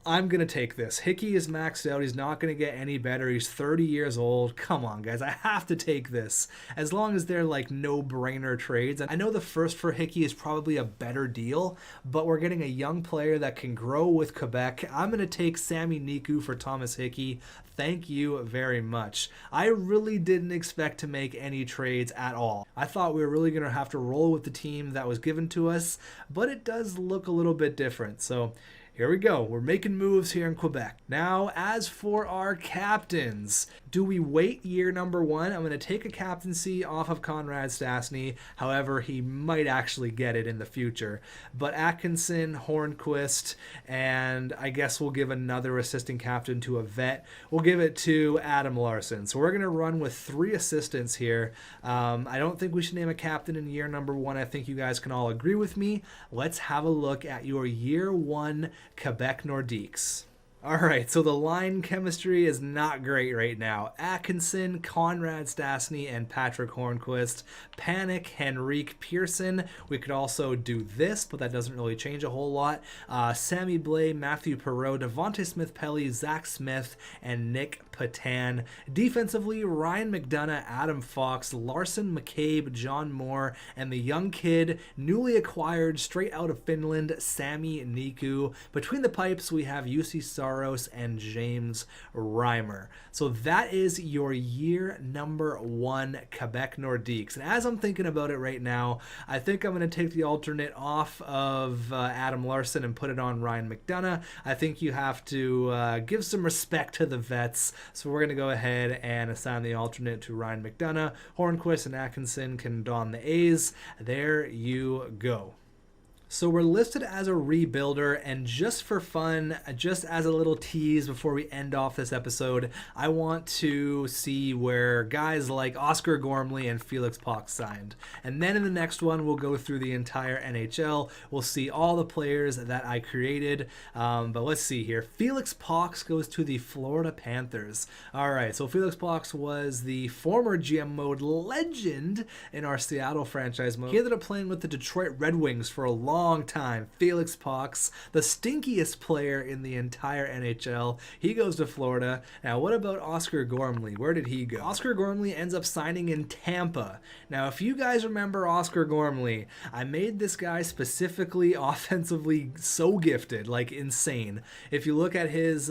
Speaker 1: I'm going to take this. Hickey is maxed out. He's not going to get any better. He's 30 years old. Come on, guys. I have to take this. As long as they're like no-brainer trades. I know the first for Hickey is probably a better deal, but we're getting a young player that can grow with Quebec. I'm going to take Sami Niku for Thomas Hickey. Thank you very much. I really didn't expect to make any trades at all. I thought we were really going to have to roll with the team that was given to us, but it does look a little bit different. So Here we go. We're making moves here in Quebec. Now, as for our captains, do we wait year number 1? I'm going to take a captaincy off of Conrad Stastny. However, he might actually get it in the future. But Atkinson, Hornquist, and I guess we'll give another assistant captain to a vet. We'll give it to Adam Larson. So we're going to run with 3 assistants here. I don't think we should name a captain in year number 1. I think you guys can all agree with me. Let's have a look at your year 1 Quebec Nordiques. All right, so the line chemistry is not great right now. Atkinson, Conrad Stastny, and Patrick Hornquist. Panic, Henrique Pearson. We could also do this, but that doesn't really change a whole lot. Sammy Blais, Matthew Perreault, Devontae Smith-Pelly, Zach Smith, and Nick Patan. Defensively, Ryan McDonough, Adam Fox, Larson McCabe, John Moore, and the young kid, newly acquired straight out of Finland, Sami Niku. Between the pipes, we have UC Saros and James Reimer. So that is your year number 1 Quebec Nordiques. And as I'm thinking about it right now, I think I'm going to take the alternate off of Adam Larson and put it on Ryan McDonough. I think you have to give some respect to the vets. So we're going to go ahead and assign the alternate to Ryan McDonough. Hornquist and Atkinson can don the A's. There you go. So we're listed as a rebuilder, and just for fun, just as a little tease before we end off this episode, I want to see where guys like Oscar Gormley and Felix Pox signed. And then in the next one, we'll go through the entire NHL. We'll see all the players that I created. But let's see here. Felix Pox goes to the Florida Panthers. All right, so Felix Pox was the former GM mode legend in our Seattle franchise mode. He ended up playing with the Detroit Red Wings for a long time. Felix Pox, the stinkiest player in the entire NHL. He goes to Florida. Now, what about Oscar Gormley? Where did he go? Oscar Gormley ends up signing in Tampa. Now, if you guys remember Oscar Gormley, I made this guy specifically offensively so gifted, like insane. If you look at his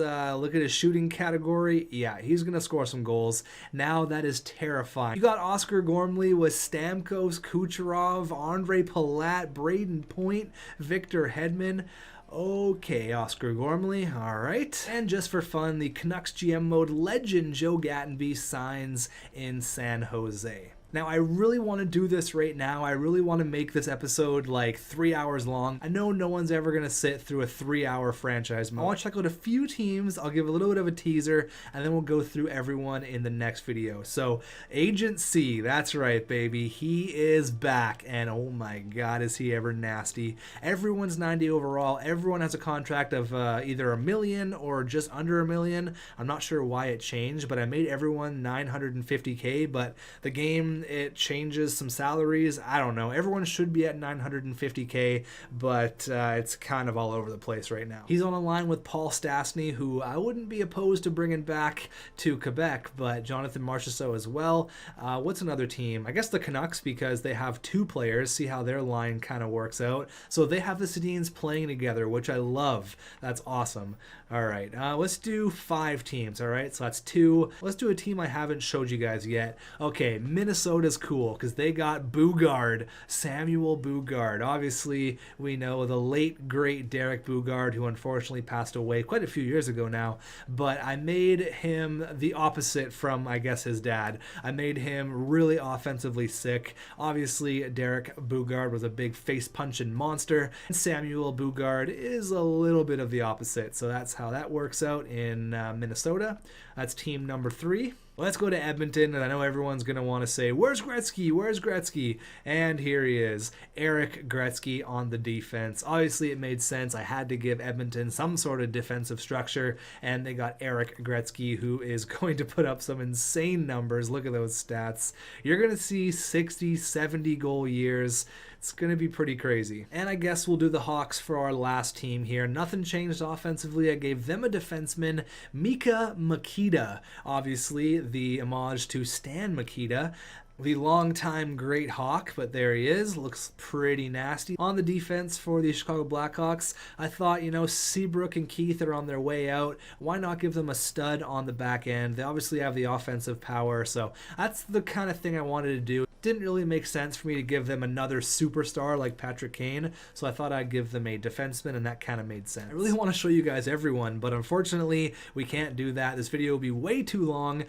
Speaker 1: shooting category, yeah, he's gonna score some goals. Now that is terrifying. You got Oscar Gormley with Stamkos, Kucherov, Andre Palat, Braden Point, Victor Hedman. Okay, Oscar Gormley, all right. And just for fun, the Canucks GM mode legend Joe Gattenby signs in San Jose. Now, I really want to do this right now. I really want to make this episode like 3 hours long. I know no one's ever going to sit through a 3-hour franchise mode. I want to check out a few teams. I'll give a little bit of a teaser, and then we'll go through everyone in the next video. So, Agent C, that's right, baby. He is back, and oh my God, is he ever nasty. Everyone's 90 overall. Everyone has a contract of either $1 million or just under $1 million. I'm not sure why it changed, but I made everyone $950K, but the game, it changes some salaries. I don't know. Everyone should be at $950K, but it's kind of all over the place right now. He's on a line with Paul Stastny, who I wouldn't be opposed to bringing back to Quebec, but Jonathan Marchessault as well. What's another team? I guess the Canucks, because they have 2 players. See how their line kind of works out. So they have the Sedins playing together, which I love. That's awesome. All right, let's do 5 teams, all right? So that's 2. Let's do a team I haven't showed you guys yet. Okay, Minnesota's cool because they got Boogaard, Samuel Boogaard. Obviously, we know the late, great Derek Boogaard, who unfortunately passed away quite a few years ago now, but I made him the opposite from, I guess, his dad. I made him really offensively sick. Obviously, Derek Boogaard was a big face-punching monster. Samuel Boogaard is a little bit of the opposite, so that's how that works out in Minnesota. That's team number 3. Let's go to Edmonton, and I know everyone's going to want to say, where's Gretzky? Where's Gretzky? And here he is, Eric Gretzky on the defense. Obviously, it made sense. I had to give Edmonton some sort of defensive structure, and they got Eric Gretzky, who is going to put up some insane numbers. Look at those stats. You're going to see 60, 70 goal years. It's going to be pretty crazy. And I guess we'll do the Hawks for our last team here. Nothing changed offensively. I gave them a defenseman, Mika Makita. Obviously, the homage to Stan Mikita, the longtime great Hawk, but there he is. Looks pretty nasty. On the defense for the Chicago Blackhawks, I thought, Seabrook and Keith are on their way out. Why not give them a stud on the back end? They obviously have the offensive power, so that's the kind of thing I wanted to do. didn't really make sense for me to give them another superstar like Patrick Kane, so I thought I'd give them a defenseman, and that kind of made sense. I really want to show you guys everyone, but unfortunately we can't do that. This video will be way too long.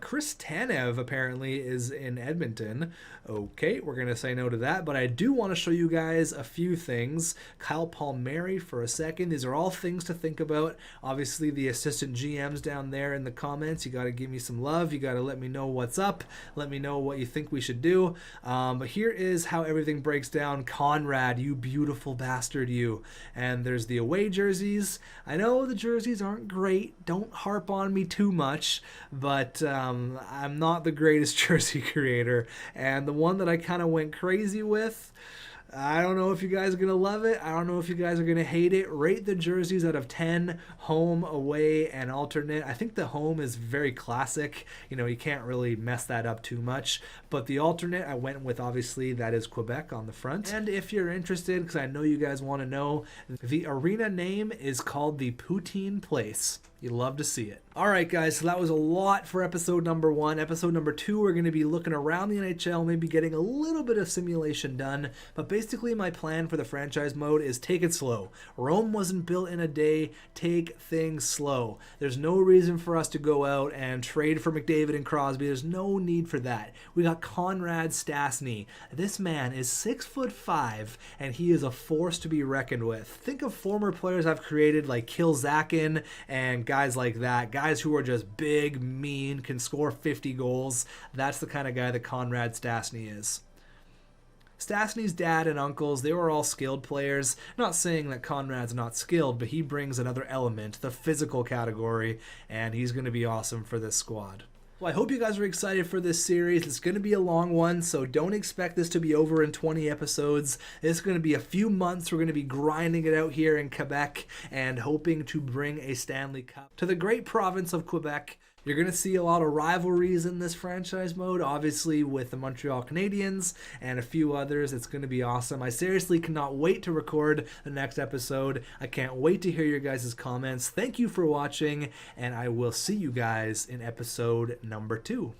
Speaker 1: Chris Tanev apparently is in Edmonton. Okay, we're gonna say no to that, but I do want to show you guys a few things. Kyle Palmieri for a second. These are all things to think about. Obviously the assistant GMs down there in the comments, you got to give me some love. You got to let me know what's up. Let me know what you think we should do. But here is how everything breaks down. Conrad, you beautiful bastard, you. And there's the away jerseys. I know the jerseys aren't great. Don't harp on me too much, but I'm not the greatest jersey creator. And the one that I kind of went crazy with, I don't know if you guys are going to love it. I don't know if you guys are going to hate it. Rate the jerseys out of 10, home, away, and alternate. I think the home is very classic. You know, you can't really mess that up too much. But the alternate, I went with, obviously, that is Quebec on the front. And if you're interested, because I know you guys want to know, the arena name is called the Poutine Place. You love to see it. All right, guys, so that was a lot for episode number 1. Episode number 2, we're going to be looking around the NHL, maybe getting a little bit of simulation done. But basically, my plan for the franchise mode is take it slow. Rome wasn't built in a day. Take things slow. There's no reason for us to go out and trade for McDavid and Crosby. There's no need for that. We got Conrad Stastny. This man is 6'5", and he is a force to be reckoned with. Think of former players I've created like Kilzakin and guys like that, guys who are just big, mean, can score 50 goals. That's the kind of guy that Conrad Stastny is. Stastny's dad and uncles, they were all skilled players. Not saying that Conrad's not skilled, but he brings another element, the physical category, and he's going to be awesome for this squad. Well, I hope you guys are excited for this series. It's going to be a long one, so don't expect this to be over in 20 episodes. It's going to be a few months. We're going to be grinding it out here in Quebec and hoping to bring a Stanley Cup to the great province of Quebec. You're going to see a lot of rivalries in this franchise mode, obviously with the Montreal Canadiens and a few others. It's going to be awesome. I seriously cannot wait to record the next episode. I can't wait to hear your guys' comments. Thank you for watching, and I will see you guys in episode number 2.